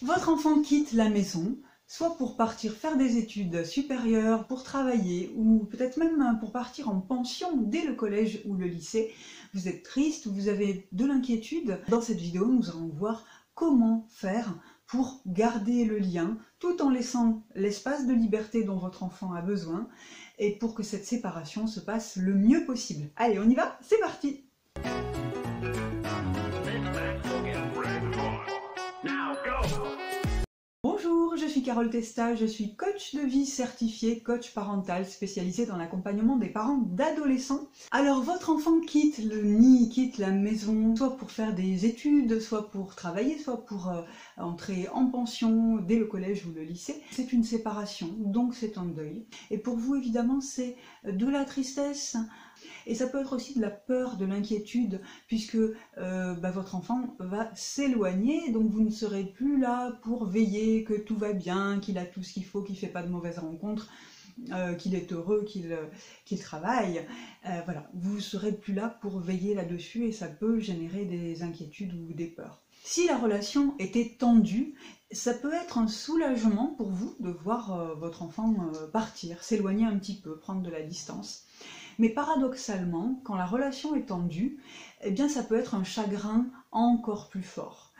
Votre enfant quitte la maison, soit pour partir faire des études supérieures, pour travailler, ou peut-être même pour partir en pension dès le collège ou le lycée. Vous êtes triste, vous avez de l'inquiétude. Dans cette vidéo, nous allons voir comment faire pour garder le lien, tout en laissant l'espace de liberté dont votre enfant a besoin, et pour que cette séparation se passe le mieux possible. Allez, on y va? C'est parti! Bonjour, je suis Carole Testa, je suis coach de vie certifié, coach parental spécialisé dans l'accompagnement des parents d'adolescents. Alors votre enfant quitte le nid, quitte la maison, soit pour faire des études, soit pour travailler, soit pour entrer en pension dès le collège ou le lycée. C'est une séparation, donc c'est un deuil. Et pour vous évidemment c'est de la tristesse. Et ça peut être aussi de la peur, de l'inquiétude, puisque votre enfant va s'éloigner, donc vous ne serez plus là pour veiller que tout va bien, qu'il a tout ce qu'il faut, qu'il ne fait pas de mauvaises rencontres, qu'il est heureux, qu'il travaille. Voilà, vous ne serez plus là pour veiller là-dessus et ça peut générer des inquiétudes ou des peurs. Si la relation était tendue, ça peut être un soulagement pour vous de voir votre enfant partir, s'éloigner un petit peu, prendre de la distance. Mais paradoxalement, quand la relation est tendue, eh bien ça peut être un chagrin encore plus fort.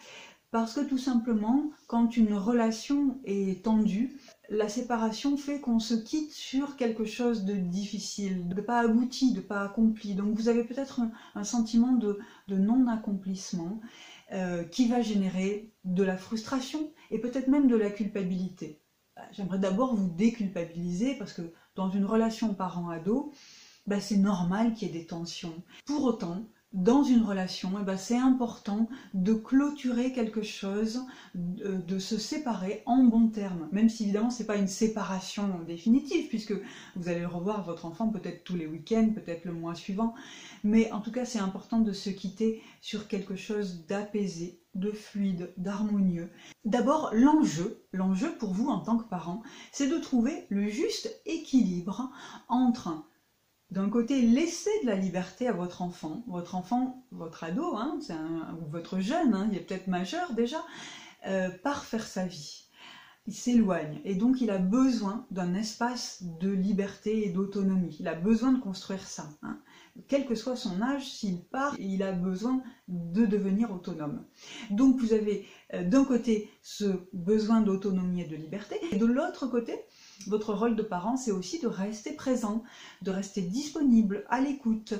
Parce que tout simplement, quand une relation est tendue, la séparation fait qu'on se quitte sur quelque chose de difficile, de pas abouti, de pas accompli. Donc vous avez peut-être un sentiment de non-accomplissement qui va générer de la frustration et peut-être même de la culpabilité. J'aimerais d'abord vous déculpabiliser parce que dans une relation parent-ado, c'est normal qu'il y ait des tensions. Pour autant, dans une relation, c'est important de clôturer quelque chose, de se séparer en bons termes. Même si évidemment ce n'est pas une séparation définitive, puisque vous allez revoir votre enfant peut-être tous les week-ends, peut-être le mois suivant. Mais en tout cas, c'est important de se quitter sur quelque chose d'apaisé, de fluide, d'harmonieux. D'abord, l'enjeu pour vous en tant que parent, c'est de trouver le juste équilibre entre d'un côté, laissez de la liberté à votre enfant, votre ado, ou votre jeune, il est peut-être majeur déjà, part faire sa vie. Il s'éloigne et donc il a besoin d'un espace de liberté et d'autonomie. Il a besoin de construire ça. Quel que soit son âge, s'il part, il a besoin de devenir autonome. Donc vous avez d'un côté ce besoin d'autonomie et de liberté, et de l'autre côté, votre rôle de parent, c'est aussi de rester présent, de rester disponible, à l'écoute.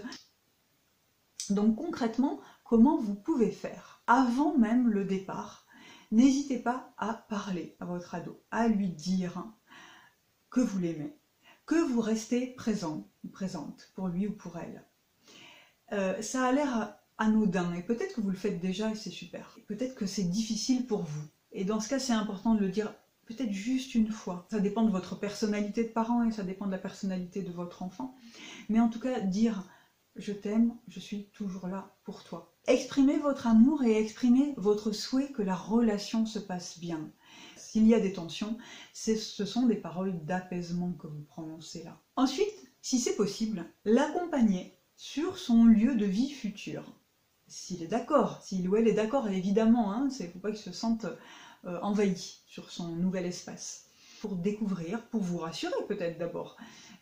Donc concrètement, comment vous pouvez faire? Avant même le départ, n'hésitez pas à parler à votre ado, à lui dire que vous l'aimez, que vous restez présent ou présente pour lui ou pour elle. Ça a l'air anodin et peut-être que vous le faites déjà et c'est super. Peut-être que c'est difficile pour vous. Et dans ce cas, c'est important de le dire peut-être juste une fois. Ça dépend de votre personnalité de parent et ça dépend de la personnalité de votre enfant. Mais en tout cas, dire « je t'aime, je suis toujours là pour toi ». Exprimez votre amour et exprimez votre souhait que la relation se passe bien. S'il y a des tensions, ce sont des paroles d'apaisement que vous prononcez là. Ensuite, si c'est possible, l'accompagner sur son lieu de vie futur. S'il est d'accord, s'il ou elle est d'accord, évidemment, il ne faut pas qu'il se sente envahi sur son nouvel espace. Pour découvrir, pour vous rassurer peut-être d'abord,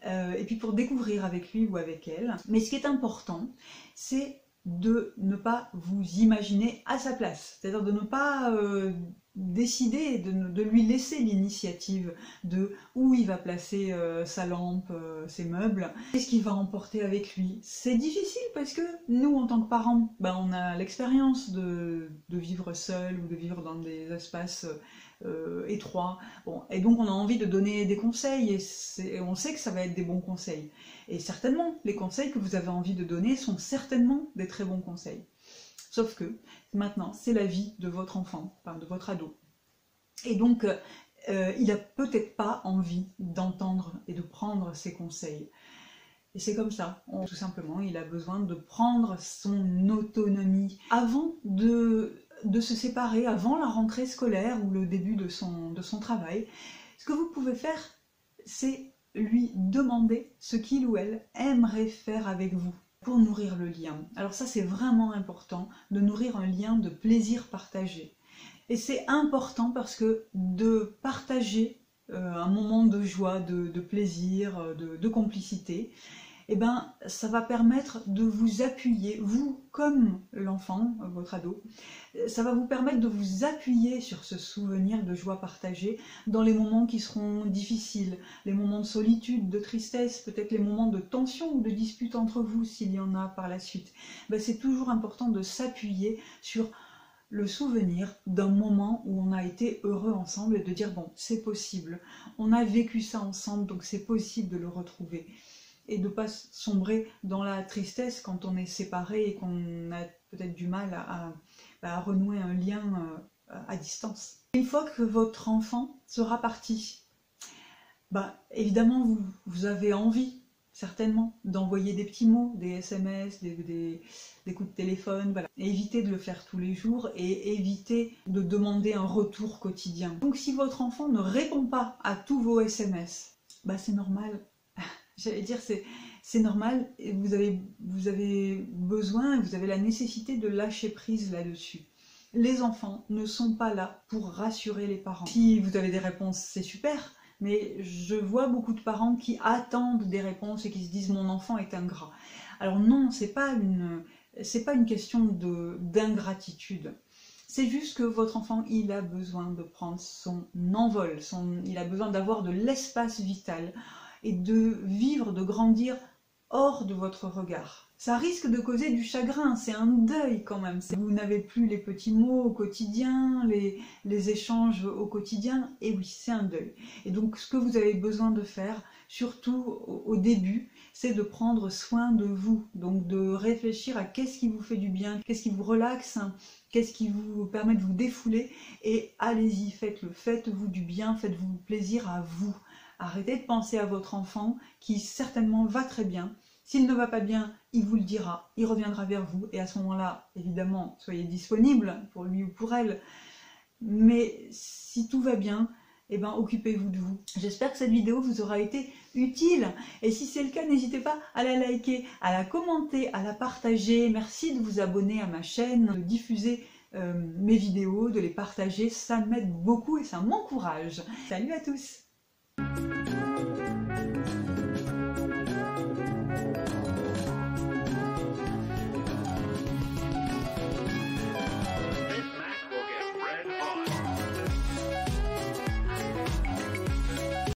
et puis pour découvrir avec lui ou avec elle. Mais ce qui est important, c'est de ne pas vous imaginer à sa place, c'est-à-dire de ne pas décider, de lui laisser l'initiative de où il va placer sa lampe, ses meubles, qu'est-ce qu'il va emporter avec lui. C'est difficile parce que nous, en tant que parents, on a l'expérience de vivre seul ou de vivre dans des espaces étroits. Et donc on a envie de donner des conseils et on sait que ça va être des bons conseils. Et certainement, les conseils que vous avez envie de donner sont certainement des très bons conseils. Sauf que maintenant, c'est la vie de votre enfant, de votre ado. Et donc, il n'a peut-être pas envie d'entendre et de prendre ces conseils. Et c'est comme ça, tout simplement, il a besoin de prendre son autonomie. Avant de se séparer, avant la rentrée scolaire ou le début de son travail, ce que vous pouvez faire, c'est lui demander ce qu'il ou elle aimerait faire avec vous pour nourrir le lien. Alors ça, c'est vraiment important, de nourrir un lien de plaisir partagé. Et c'est important parce que de partager un moment de joie, de plaisir, de complicité, eh ben, ça va permettre de vous appuyer, vous comme l'enfant, votre ado, ça va vous permettre de vous appuyer sur ce souvenir de joie partagée dans les moments qui seront difficiles, les moments de solitude, de tristesse, peut-être les moments de tension ou de dispute entre vous s'il y en a par la suite. Ben, c'est toujours important de s'appuyer sur le souvenir d'un moment où on a été heureux ensemble et de dire bon, c'est possible, on a vécu ça ensemble, donc c'est possible de le retrouver. Et de ne pas sombrer dans la tristesse quand on est séparé et qu'on a peut-être du mal à renouer un lien à distance. Une fois que votre enfant sera parti, évidemment vous avez envie certainement d'envoyer des petits mots, des SMS, des coups de téléphone, voilà. Et évitez de le faire tous les jours et évitez de demander un retour quotidien. Donc si votre enfant ne répond pas à tous vos SMS, c'est normal. J'allais dire, c'est normal, et vous avez besoin, vous avez la nécessité de lâcher prise là-dessus. Les enfants ne sont pas là pour rassurer les parents. Si vous avez des réponses, c'est super, mais je vois beaucoup de parents qui attendent des réponses et qui se disent « mon enfant est ingrat ». Alors non, c'est pas une question d'ingratitude. C'est juste que votre enfant, il a besoin de prendre son envol, il a besoin d'avoir de l'espace vital et de vivre, de grandir hors de votre regard. Ça risque de causer du chagrin, c'est un deuil quand même. Vous n'avez plus les petits mots au quotidien, les échanges au quotidien, et oui, c'est un deuil. Et donc ce que vous avez besoin de faire, surtout au début, c'est de prendre soin de vous. Donc de réfléchir à qu'est-ce qui vous fait du bien, qu'est-ce qui vous relaxe, qu'est-ce qui vous permet de vous défouler, et allez-y, faites-le, faites-vous du bien, faites-vous plaisir à vous. Arrêtez de penser à votre enfant qui certainement va très bien. S'il ne va pas bien, il vous le dira, il reviendra vers vous et à ce moment-là, évidemment, soyez disponible pour lui ou pour elle. Mais si tout va bien, occupez-vous de vous. J'espère que cette vidéo vous aura été utile et si c'est le cas, n'hésitez pas à la liker, à la commenter, à la partager. Merci de vous abonner à ma chaîne, de diffuser mes vidéos, de les partager, ça m'aide beaucoup et ça m'encourage. Salut à tous!